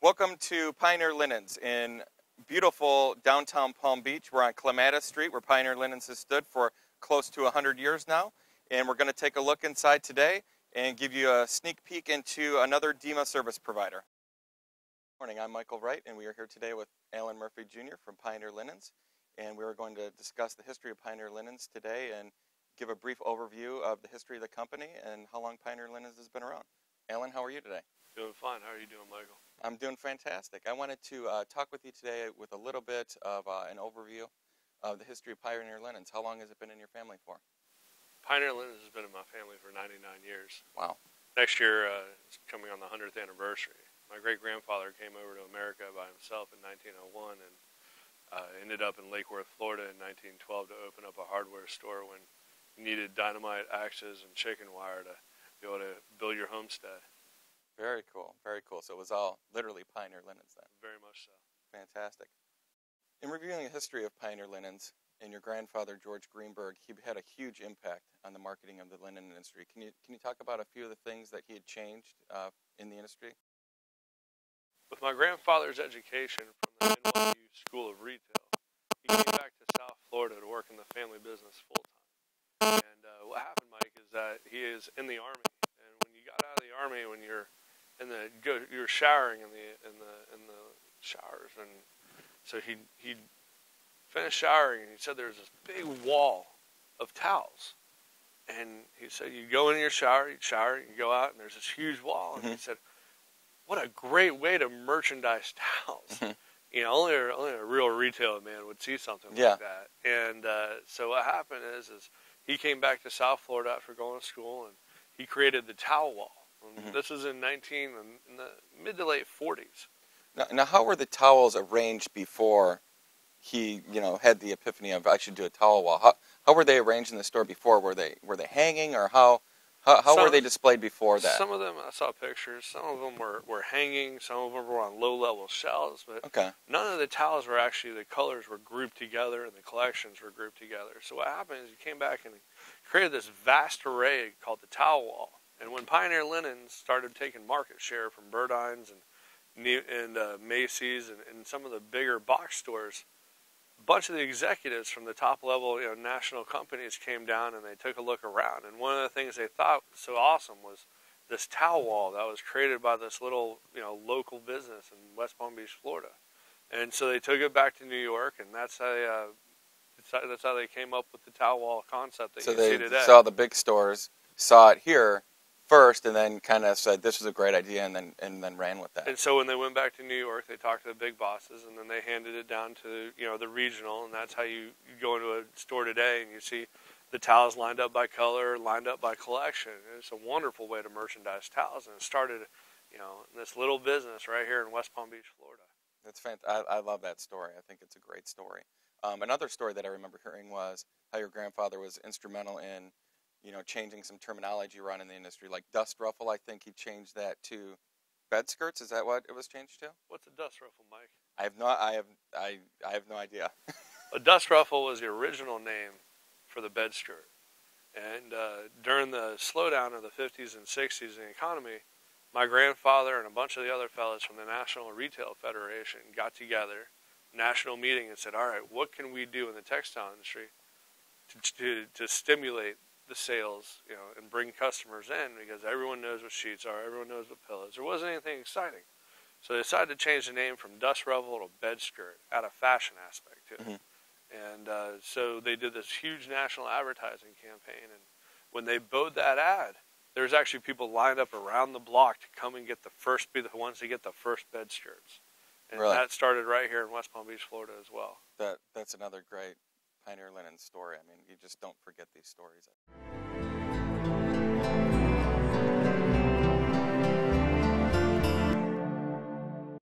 Welcome to Pioneer Linens in beautiful downtown Palm Beach. We're on Clematis Street where Pioneer Linens has stood for close to 100 years now. And we're going to take a look inside today and give you a sneak peek into another DEMA service provider. Good morning, I'm Michael Wright, and we are here today with Alan Murphy Jr. from Pioneer Linens. And we are going to discuss the history of Pioneer Linens today and give a brief overview of the history of the company and how long Pioneer Linens has been around. Alan, how are you today? Doing fine. How are you doing, Michael? I'm doing fantastic. I wanted to talk with you today with a little bit of an overview of the history of Pioneer Linens. How long has it been in your family for? Pioneer Linens has been in my family for 99 years. Wow. Next year is coming on the 100th anniversary. My great-grandfather came over to America by himself in 1901 and ended up in Lake Worth, Florida in 1912 to open up a hardware store when you needed dynamite, axes, and chicken wire to be able to build your homestead. Very cool, very cool. So it was all literally Pioneer Linens then. Very much so. Fantastic. In reviewing the history of Pioneer Linens, and your grandfather, George Greenberg, he had a huge impact on the marketing of the linen industry. Can you talk about a few of the things that he had changed in the industry? With my grandfather's education from the NYU School of Retail, he came back to South Florida to work in the family business full-time. And what happened, Mike, is that he is in the Army. And when you got out of the Army, when you're showering in the showers, and so he finished showering, and he said there was this big wall of towels, and he said you go in your shower, you shower, you go out, and there's this huge wall, and he said, what a great way to merchandise towels. You know, only a real retail man would see something like that. And so what happened is he came back to South Florida after going to school, and he created the towel wall. This was in the mid to late 40s. Now, how were the towels arranged before he, had the epiphany of I should do a towel wall? How were they arranged in the store before? Were they hanging, or how were they displayed before that? Some of them, I saw pictures. Some of them were hanging. Some of them were on low-level shelves. But none of the towels were actually, the colors were grouped together and the collections were grouped together. So what happened is he came back and created this vast array called the towel wall. And when Pioneer Linens started taking market share from Burdines and Macy's and some of the bigger box stores, a bunch of the executives from the top level, national companies came down and they took a look around. And one of the things they thought was so awesome was this towel wall that was created by this little, local business in West Palm Beach, Florida. And so they took it back to New York, and that's how they came up with the towel wall concept that you see today. So they saw the big stores, saw it here first, and then kind of said this was a great idea, and then ran with that. And so when they went back to New York, they talked to the big bosses, and then they handed it down to the regional, and that's how you go into a store today and you see the towels lined up by color, lined up by collection. It's a wonderful way to merchandise towels, and it started in this little business right here in West Palm Beach, Florida. That's fantastic. I love that story. I think it's a great story. Another story that I remember hearing was how your grandfather was instrumental in changing some terminology around in the industry, like dust ruffle. I think he changed that to bed skirts. Is that what it was changed to? What's a dust ruffle, Mike? I have no idea. A dust ruffle was the original name for the bed skirt. And during the slowdown of the 50s and 60s in the economy, my grandfather and a bunch of the other fellas from the National Retail Federation got together, national meeting, and said, all right, what can we do in the textile industry to stimulate the sales, and bring customers in, because everyone knows what sheets are, everyone knows what pillows. There wasn't anything exciting. So they decided to change the name from dust ruffle to bed skirt, add a fashion aspect to it. And so they did this huge national advertising campaign, and when they bowed that ad, there was actually people lined up around the block to come and be the ones to get the first bed skirts. And that started right here in West Palm Beach, Florida as well. That's another great Pioneer Linens story. I mean, you just don't forget these stories.